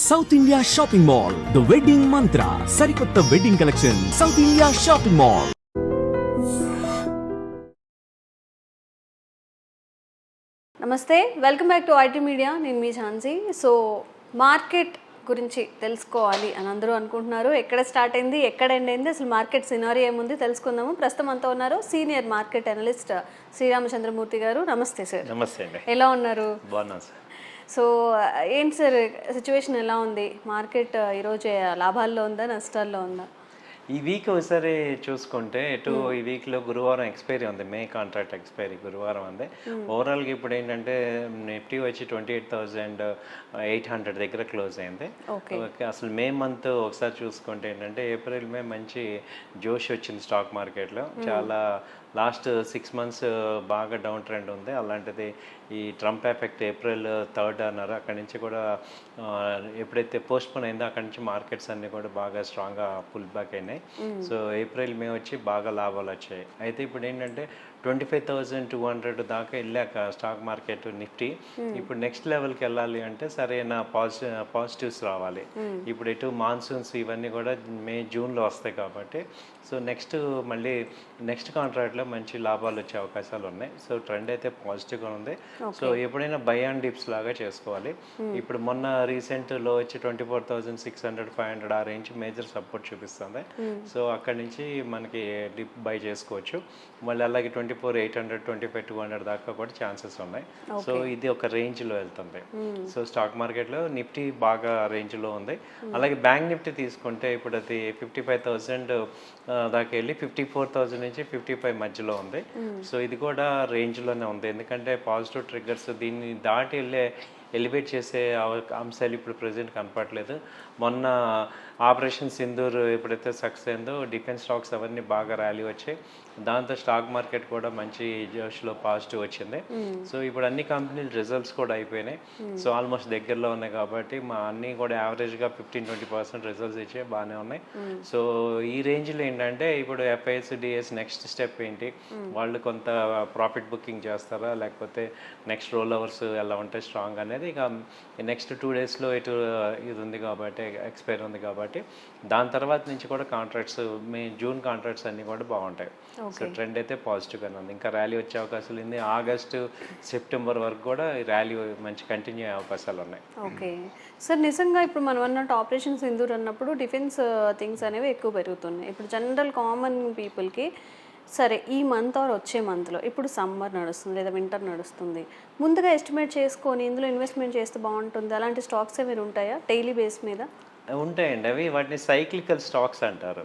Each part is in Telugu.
South India shopping mall the wedding Mantra సరికొత్త wedding collection South India shopping mall. నమస్తే, welcome back to IT media. నేను మీ ఝాన్సీ. సో మార్కెట్ గురించి తెలుసుకోవాలి అని అందరూ అనుకుంటున్నారు. ఎక్కడ స్టార్ట్ అయింది, ఎక్కడ ఎండ్ అయింది, అసలు మార్కెట్ సినారీ ఏముంది తెలుసుకుందాము. ప్రస్తుతం అంతా ఉన్నారు సీనియర్ మార్కెట్ అనలిస్ట్ శ్రీరామచంద్రమూర్తి గారు. నమస్తే సార్. నమస్తే అండి. ఎలా ఉన్నారు? బాగున్నాను సార్. సో ఏంటి సార్ సిచ్యువేషన్ ఎలా ఉంది? మార్కెట్ ఈరోజు లాభాల్లో ఉందా, నష్టాల్లో ఉందా? ఈ వీక్ ఒకసారి చూసుకుంటే ఈ వీక్లో గురువారం ఎక్స్పైరీ ఉంది, మే కాంట్రాక్ట్ ఎక్స్పైరీ గురువారం ఉంది. ఓవరాల్గా ఇప్పుడు ఏంటంటే నిఫ్టీ వచ్చి 28,800 దగ్గర క్లోజ్ అయింది. అసలు మే మంత్ ఒకసారి చూసుకుంటే ఏంటంటే ఏప్రిల్ మే మంచి జోష్ వచ్చింది స్టాక్ మార్కెట్లో. చాలా లాస్ట్ 6 months బాగా డౌన్ ట్రెండ్ ఉంది. అలాంటిది ఈ ట్రంప్ ఎఫెక్ట్ ఏప్రిల్ 3rd అన్నారు, అక్కడి నుంచి కూడా ఎప్పుడైతే పోస్ట్పోన్ అయిందో అక్కడి నుంచి మార్కెట్స్ అన్నీ కూడా బాగా స్ట్రాంగ్గా పుల్ బ్యాక్ అయినాయి. సో ఏప్రిల్ మే వచ్చి బాగా లాభాలు వచ్చాయి. అయితే ఇప్పుడు ఏంటంటే 25,200 దాకా వెళ్ళాక స్టాక్ మార్కెట్ నిఫ్టీ ఇప్పుడు నెక్స్ట్ లెవెల్కి వెళ్ళాలి అంటే సరైన పాజిటివ్స్ రావాలి. ఇప్పుడు ఎటు మాన్సూన్స్ ఇవన్నీ కూడా మే జూన్లో వస్తాయి కాబట్టి సో మళ్ళీ నెక్స్ట్ కాంట్రాక్ట్లో మంచి లాభాలు వచ్చే అవకాశాలు ఉన్నాయి. సో ట్రెండ్ అయితే పాజిటివ్గా ఉంది. సో ఎప్పుడైనా బై అండ్ డిప్స్ లాగా చేసుకోవాలి. ఇప్పుడు మొన్న రీసెంట్లో వచ్చి 24,600 500 ఆ రేంజ్ మేజర్ సపోర్ట్ చూపిస్తుంది. సో అక్కడి నుంచి మనకి డిప్ బై చేసుకోవచ్చు. మళ్ళీ అలాగే 24,800 25,200 దాకా కూడా ఛాన్సెస్ ఉన్నాయి. సో ఇది ఒక రేంజ్లో వెళ్తుంది. సో స్టాక్ మార్కెట్లో నిఫ్టీ బాగా రేంజ్లో ఉంది. అలాగే బ్యాంక్ నిఫ్టీ తీసుకుంటే ఇప్పుడు అది 55,000 దాకా వెళ్ళి 54,000 నుంచి 55 మధ్యలో ఉంది. సో ఇది కూడా రేంజ్లోనే ఉంది. ఎందుకంటే పాజిటివ్ ట్రిగ్గర్స్ దీన్ని దాటి ఎలివేట్ చేసే అంశాలు ఇప్పుడు ప్రజెంట్ కనపడలేదు. మొన్న ఆపరేషన్ సింధూర్ ఎప్పుడైతే సక్సెస్ అయిందో డిఫెన్స్ స్టాక్స్ అవన్నీ బాగా ర్యాలీ వచ్చాయి. దాంతో స్టాక్ మార్కెట్ కూడా మంచి జోష్లో పాజిటివ్ వచ్చింది. సో ఇప్పుడు అన్ని కంపెనీలు రిజల్ట్స్ కూడా అయిపోయినాయి. సో ఆల్మోస్ట్ దగ్గరలో ఉన్నాయి కాబట్టి మా అన్నీ కూడా యావరేజ్గా 15-20% రిజల్ట్స్ ఇచ్చే బాగానే ఉన్నాయి. సో ఈ రేంజ్లో ఏంటంటే ఇప్పుడు ఎఫ్ఐఎస్ డిఎస్ నెక్స్ట్ స్టెప్ ఏంటి, వాళ్ళు కొంత ప్రాఫిట్ బుకింగ్ చేస్తారా లేకపోతే నెక్స్ట్ రోల్ అవర్స్ ఎలా ఉంటాయి స్ట్రాంగ్ అనేది ఇక నెక్స్ట్ 2 daysలో ఇటు ఇది ఉంది కాబట్టి ఎక్స్పైర్ ఉంది కాబట్టి దాని తర్వాత నుంచి కూడా కాంట్రాక్ట్స్ జూన్ కాంట్రాక్ట్స్ అన్నీ కూడా బాగుంటాయి. సో ట్రెండ్ అయితే పాజిటివ్గానే ఉంది. ఇంకా ర్యాలీ వచ్చే అవకాశాలు ఉంది. ఆగస్టు సెప్టెంబర్ వరకు కూడా ఈ ర్యాలీ మంచి కంటిన్యూ అయ్యే అవకాశాలు ఉన్నాయి. ఓకే సార్, నిజంగా ఇప్పుడు మనం అన్నట్టు ఆపరేషన్ సింధూర్ అన్నప్పుడు డిఫెన్స్ థింగ్స్ అనేవి ఎక్కువ పెరుగుతున్నాయి. ఇప్పుడు జనరల్ కామన్ పీపుల్కి సరే ఈ మంత్ ఆర్ వచ్చే మంత్లో ఇప్పుడు సమ్మర్ నడుస్తుంది లేదా వింటర్ నడుస్తుంది, ముందుగా ఎస్టిమేట్ చేసుకొని ఇందులో ఇన్వెస్ట్మెంట్ చేస్తే బాగుంటుంది అలాంటి స్టాక్స్ ఏమైనా ఉంటాయా డైలీ బేస్ మీద? ఉంటాయండి. అవి వాటిని సైక్లికల్ స్టాక్స్ అంటారు.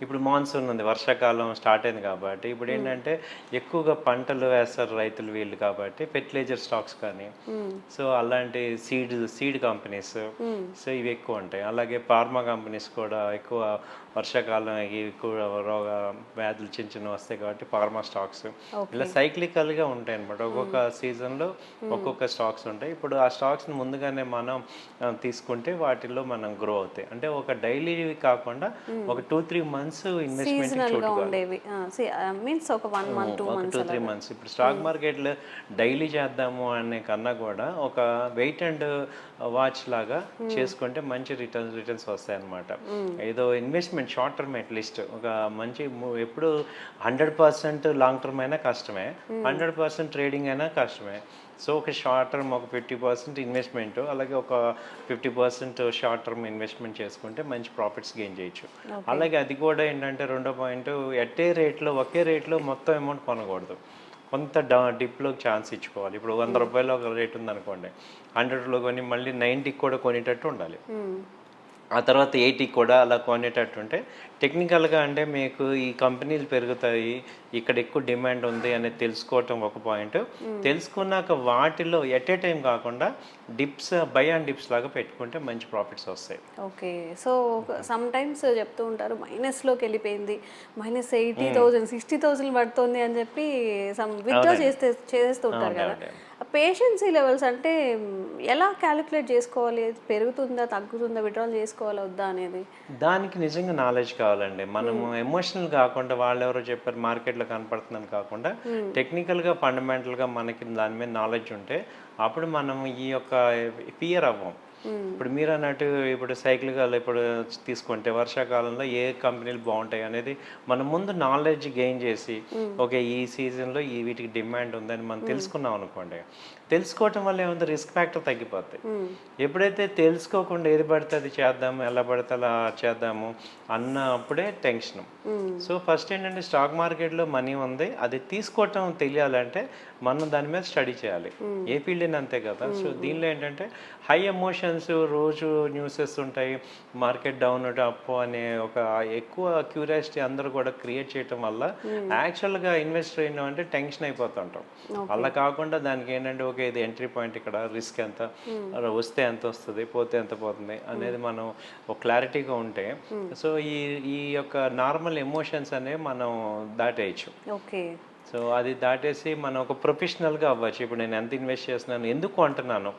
ఇప్పుడు మాన్సూన్ ఉంది, వర్షాకాలం స్టార్ట్ అయింది కాబట్టి ఇప్పుడు ఏంటంటే ఎక్కువగా పంటలు వేస్తారు రైతులు వీళ్ళు కాబట్టి ఫెర్టిలైజర్ స్టాక్స్ కానీ సో అలాంటి సీడ్ కంపెనీస్ సో ఇవి ఎక్కువ ఉంటాయి. అలాగే ఫార్మా కంపెనీస్ కూడా ఎక్కువ వర్షాకాలం ఎక్కువ రోగ వ్యాధులు చిన్న చిన్న వస్తాయి కాబట్టి ఫార్మా స్టాక్స్ ఇలా సైక్లికల్గా ఉంటాయి అనమాట. ఒక్కొక్క సీజన్లో ఒక్కొక్క స్టాక్స్ ఉంటాయి. ఇప్పుడు ఆ స్టాక్స్ని ముందుగానే మనం తీసుకుంటే వాటిల్లో మనం గ్రో అవుతాయి. అంటే ఒక డైలీ కాకుండా ఒక 2-3 months ఇన్వెస్ట్మెంట్ 2-3 months. ఇప్పుడు స్టాక్ మార్కెట్లో డైలీ చేద్దాము అనే కన్నా కూడా ఒక వెయిట్ అండ్ వాచ్ లాగా చేసుకుంటే మంచి రిటర్న్స్ వస్తాయి అన్నమాట. ఏదో ఇన్వెస్ట్మెంట్ షార్ట్ టర్మ్ అట్లీస్ట్ ఒక మంచి ఎప్పుడు 100% లాంగ్ టర్మ్ అయినా కష్టమే, 100% ట్రేడింగ్ అయినా కష్టమే. సో ఒక షార్ట్ టర్మ్ ఒక 50% ఇన్వెస్ట్మెంట్ అలాగే ఒక 50% షార్ట్ టర్మ్ ఇన్వెస్ట్మెంట్ చేసుకుంటే మంచి ప్రాఫిట్స్ గెయిన్ చేయొచ్చు. అలాగే అది కూడా ఏంటంటే రెండో పాయింట్ ఒకే రేట్లో మొత్తం అమౌంట్ కొనకూడదు. కొంత డిప్లో ఛాన్స్ ఇచ్చుకోవాలి. ఇప్పుడు 100 రూపాయలు ఒక రేట్ ఉందనుకోండి, 100లో కొని మళ్ళీ 90కి కూడా కొనేటట్టు ఉండాలి. ఆ తర్వాత 80కి కూడా అలా కొనేటట్టు ఉంటే టెక్నికల్గా అంటే మీకు ఈ కంపెనీలు పెరుగుతాయి, ఇక్కడ ఎక్కువ డిమాండ్ ఉంది అనేది తెలుసుకోవటం ఒక పాయింట్. తెలుసుకున్నాక వాటిలో ఎట్ ఏ టైం కాకుండా బై అండ్ డిప్స్ లాగా పెట్టుకుంటే మంచి ప్రాఫిట్స్ వస్తాయి. ఓకే, సో సమ్ టైమ్స్ చెప్తూ ఉంటారు మైనస్లోకి వెళ్ళిపోయింది, -80,000 60,000 పడుతుంది అని చెప్పి విత్డ్రా చేస్తుంటారు కదా. పేషెన్సీ లెవెల్స్ అంటే ఎలా క్యాలిక్యులేట్ చేసుకోవాలి? పెరుగుతుందా తగ్గుతుందా, విత్డ్రాల్ చేసుకోవాలా వద్దా అనేది దానికి నిజంగా నాలెడ్జ్ కావాలండి. మనము ఎమోషనల్ కాకుండా వాళ్ళు ఎవరో చెప్పారు మార్కెట్లో కనపడుతుందని కాకుండా టెక్నికల్గా ఫండమెంటల్గా మనకి దాని మీద నాలెడ్జ్ ఉంటే అప్పుడు మనం ఈ యొక్క ఫియర్ అవ్వం. ఇప్పుడు మీరు అన్నట్టు ఇప్పుడు సైక్లికల్ ఇప్పుడు తీసుకుంటే వర్షాకాలంలో ఏ కంపెనీలు బాగుంటాయి అనేది మనం ముందు నాలెడ్జ్ గెయిన్ చేసి ఓకే ఈ సీజన్లో ఈ వీటికి డిమాండ్ ఉందని మనం తెలుసుకున్నాం అనుకోండి, తెలుసుకోవటం వల్ల ఏముంది రిస్క్ ఫ్యాక్టర్ తగ్గిపోతాయి. ఎప్పుడైతే తెలుసుకోకుండా ఏది పడితే అది చేద్దాము, ఎలా పడితే అలా చేద్దాము అన్నప్పుడే టెన్షన్. సో ఫస్ట్ ఏంటంటే స్టాక్ మార్కెట్లో మనీ ఉంది, అది తీసుకోవటం తెలియాలంటే మనం దాని మీద స్టడీ చేయాలి. ఏ ఫీల్డ్ అయినా అంతే కదా. సో దీనిలో ఏంటంటే హై ఎమోషన్స్, రోజు న్యూసెస్ ఉంటాయి, మార్కెట్ డౌన్ అప్ అనే ఒక ఎక్కువ క్యూరియాసిటీ అందరూ కూడా క్రియేట్ చేయటం వల్ల యాక్చువల్గా ఇన్వెస్ట్ అయినా అంటే టెన్షన్ అయిపోతుంటాం. అలా కాకుండా దానికి ఏంటంటే ఓకే ఇది ఎంట్రీ పాయింట్, ఇక్కడ రిస్క్ ఎంత, వస్తే ఎంత వస్తుంది, పోతే ఎంత పోతుంది అనేది మనం ఒక క్లారిటీగా ఉంటే సో ఈ యొక్క నార్మల్ ఎమోషన్స్ అనేవి మనం దాటేయచ్చు. ఓకే. సో అది దాటేసి మనం ఒక ప్రొఫెషనల్గా అవ్వచ్చు. ఇప్పుడు నేను ఎంత ఇన్వెస్ట్ చేస్తున్నాను, ఎందుకు అంటున్నాను,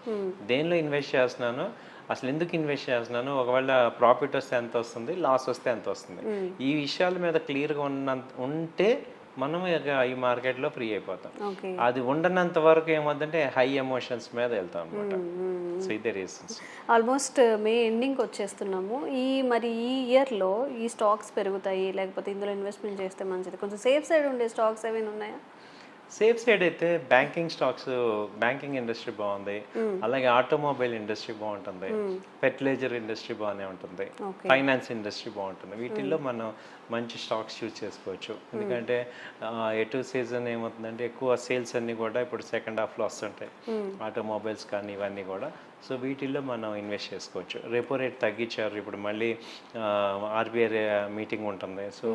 దేనిలో ఇన్వెస్ట్ చేస్తున్నాను, అసలు ఎందుకు ఇన్వెస్ట్ చేస్తున్నాను, ఒకవేళ ప్రాఫిట్ వస్తే ఎంత వస్తుంది, లాస్ వస్తే ఎంత వస్తుంది, ఈ విషయాల మీద క్లియర్గా ఉంటే మనం ఇక ఈ మార్కెట్లో ఫ్రీ అయిపోతాం. అది ఉండనంత వరకు ఏమవుతుందంటే హై ఎమోషన్స్ మీద వెళ్తాం అనమాట. సో ఇదే రీజన్స్. ఆల్మోస్ట్ మే ఎండింగ్కి వచ్చేస్తున్నాము. మరి ఈ ఇయర్లో ఈ స్టాక్స్ పెరుగుతాయి లేకపోతే ఇందులో ఇన్వెస్ట్మెంట్ చేస్తే మంచిది, కొంచెం సేఫ్ సైడ్ ఉండే స్టాక్స్ ఏమైనా ఉన్నాయా? సేఫ్ సైడ్ అయితే బ్యాంకింగ్ స్టాక్స్, బ్యాంకింగ్ ఇండస్ట్రీ బాగుంది, అలాగే ఆటోమొబైల్ ఇండస్ట్రీ బాగుంటుంది, ఫెర్టిలైజర్ ఇండస్ట్రీ బాగానే ఉంటుంది, ఫైనాన్స్ ఇండస్ట్రీ బాగుంటుంది. వీటిల్లో మనం మంచి స్టాక్స్ చూస్ చేసుకోవచ్చు. ఎందుకంటే ఎటు సీజన్ ఏమవుతుందంటే ఎక్కువ సేల్స్ అన్నీ కూడా ఇప్పుడు సెకండ్ హాఫ్లో వస్తుంటాయి, ఆటోమొబైల్స్ కానీ ఇవన్నీ కూడా. సో వీటిల్లో మనం ఇన్వెస్ట్ చేసుకోవచ్చు. రెపో రేట్ తగ్గించారు, ఇప్పుడు మళ్ళీ ఆర్బీఐ మీటింగ్ ఉంటుంది. సో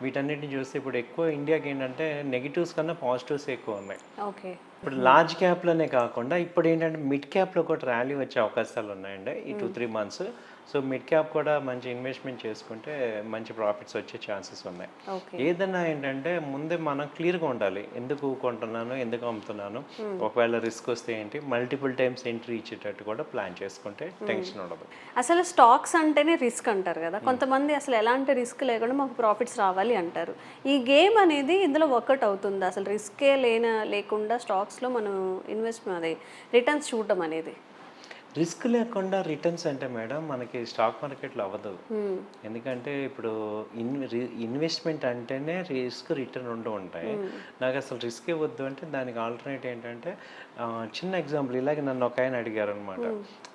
వీటన్నిటిని చూస్తే ఇప్పుడు ఎక్కువ ఇండియాకి ఏంటంటే నెగిటివ్స్ కన్నా పాజిటివ్స్ ఎక్కువ ఉన్నాయి. ఓకే. ఇప్పుడు లార్జ్ క్యాప్లోనే కాకుండా ఇప్పుడు ఏంటంటే మిడ్ క్యాప్లో కూడా ర్యాలీ వచ్చే అవకాశాలు ఉన్నాయండి ఈ 2-3 months. సో మిడ్ క్యాప్ కూడా మంచి ఇన్వెస్ట్మెంట్ చేసుకుంటే మంచి ప్రాఫిట్స్ వచ్చే ఛాన్సెస్ ఉన్నాయి. ఏదైనా ఏంటంటే ముందే మనం క్లియర్గా ఉండాలి, ఎందుకు కొంటున్నాను, ఎందుకు అమ్ముతున్నాను, ఒకవేళ రిస్క్ వస్తే ఏంటి, మల్టిపుల్ టైమ్స్ ఎంట్రీ ఇచ్చేటట్టు కూడా ప్లాన్ చేసుకుంటే టెన్షన్ ఉండదు. అసలు స్టాక్స్ అంటేనే రిస్క్ అంటారు కదా, కొంతమంది అసలు ఎలాంటి రిస్క్ లేకుండా మాకు ప్రాఫిట్స్ రావాలి అంటారు. ఈ గేమ్ అనేది ఇందులో వర్కౌట్ అవుతుంది? అసలు రిస్కే లేకుండా స్టాక్స్లో మనం అదే రిటర్న్స్ చూడటం అనేది రిస్క్ లేకుండా రిటర్న్స్ అంటే మేడం మనకి స్టాక్ మార్కెట్లో అవ్వదు. ఎందుకంటే ఇప్పుడు ఇన్వెస్ట్మెంట్ అంటేనే రిస్క్ రిటర్న్ రెండు ఉంటాయి. నాకు అసలు రిస్క్ ఇవ్వద్దు అంటే దానికి ఆల్టర్నేట్ ఏంటంటే చిన్న ఎగ్జాంపుల్, ఇలాగే నన్ను ఒక ఆయన అడిగారు అనమాట,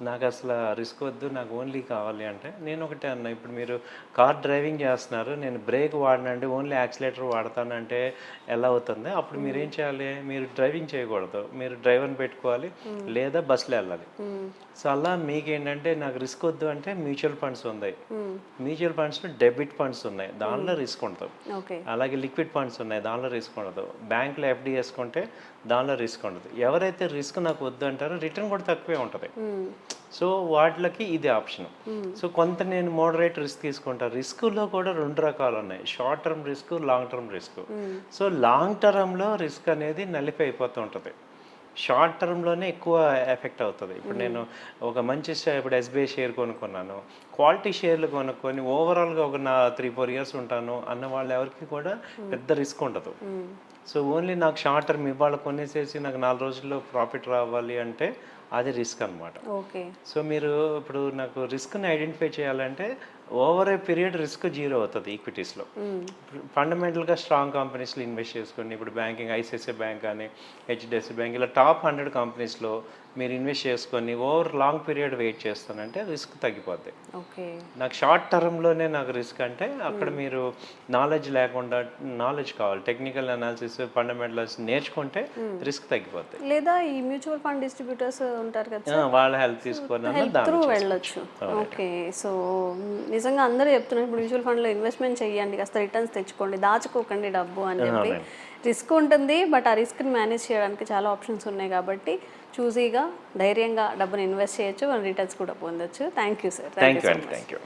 నాకు అసలు రిస్క్ వద్దు, నాకు ఓన్లీ కావాలి అంటే నేను ఒకటే అన్నా, ఇప్పుడు మీరు కార్ డ్రైవింగ్ చేస్తున్నారు, నేను బ్రేక్ వాడనండి ఓన్లీ యాక్సిలేటర్ వాడతానంటే ఎలా అవుతుంది? అప్పుడు మీరు ఏం చేయాలి, మీరు డ్రైవింగ్ చేయకూడదు, మీరు డ్రైవర్ని పెట్టుకోవాలి లేదా బస్సులో వెళ్ళాలి. సో అలా మీకు ఏంటంటే నాకు రిస్క్ వద్దు అంటే మ్యూచువల్ ఫండ్స్ ఉన్నాయి, మ్యూచువల్ ఫండ్స్లో డెబిట్ ఫండ్స్ ఉన్నాయి, దానిలో రిస్క్ ఉంటుంది. అలాగే లిక్విడ్ ఫండ్స్ ఉన్నాయి, దానిలో రిస్క్ ఉండదు. బ్యాంకులో ఎఫ్డి వేసుకుంటే దానిలో రిస్క్ ఉండదు. ఎవరైతే రిస్క్ నాకు వద్దు అంటారో రిటర్న్ కూడా తక్కువే ఉంటుంది. సో వాటికి ఇది ఆప్షన్. సో కొంత నేను మోడరేట్ రిస్క్ తీసుకుంటాను. రిస్క్లో కూడా 2 రకాలు ఉన్నాయి, short term risk, long term risk. So long టర్మ్లో రిస్క్ అనేది నలిపి అయిపోతూ ఉంటుంది, షార్ట్ టర్మ్లోనే ఎక్కువ ఎఫెక్ట్ అవుతుంది. ఇప్పుడు నేను ఒక మంచి ఇప్పుడు ఎస్బీఐ షేర్ కొనుక్కున్నాను, క్వాలిటీ షేర్లు కొనుక్కొని ఓవరాల్గా ఒక 3-4 years ఉంటాను అన్న వాళ్ళు ఎవరికి కూడా పెద్ద రిస్క్ ఉండదు. సో ఓన్లీ నాకు షార్ట్ టర్మ్ ఇవాళ కొనేసేసి నాకు 4 రోజుల్లో ప్రాఫిట్ రావాలి అంటే అది రిస్క్ అనమాట. సో మీరు ఇప్పుడు నాకు రిస్క్ని ఐడెంటిఫై చేయాలంటే ఓవర్ ఏ పీరియడ్ రిస్క్ 0 అవుతుంది ఈక్విటీస్లో. ఫండమెంటల్గా స్ట్రాంగ్ కంపెనీస్లో ఇన్వెస్ట్ చేసుకుని ఇప్పుడు బ్యాంకింగ్, ఐసిఐసిఐ బ్యాంక్ కానీ హెచ్డిఎఫ్సి బ్యాంక్ ఇలా టాప్ 100 కంపెనీస్లో మీరు ఇన్వెస్ట్ చేసుకొని ఓవర్ లాంగ్ పీరియడ్ వెయిట్ చేస్తానంటే రిస్క్ తగ్గిపోద్ది. నాకు షార్ట్ టర్మ్లోనే నాకు రిస్క్ అంటే అక్కడ మీరు నాలెడ్జ్ లేకుండా, నాలెడ్జ్ కావాలి, టెక్నికల్ అనాలిసిస్, ఫండమెంటల్స్ నేర్చుకుంటే రిస్క్ తగ్గిపోద్ది. లేదా ఈ మ్యూచువల్ ఫండ్ డిస్ట్రిబ్యూటర్స్ ఉంటారు కదా, వాళ్ళ హెల్ప్ తీసుకొని వెళ్ళొచ్చు. ఓకే. సో నిజంగా అందరూ చెప్తున్నారు ఇప్పుడు మ్యూచువల్ ఫండ్లో ఇన్వెస్ట్మెంట్ చేయండి, కాస్త రిటర్న్స్ తెచ్చుకోండి, దాచుకోకండి డబ్బు అని చెప్పి. రిస్క్ ఉంటుంది, బట్ ఆ రిస్క్ని మేనేజ్ చేయడానికి చాలా ఆప్షన్స్ ఉన్నాయి కాబట్టి చూజీగా ధైర్యంగా డబ్బుని ఇన్వెస్ట్ చేయొచ్చు, రిటర్న్స్ కూడా పొందొచ్చు. Thank you sir. Thank you.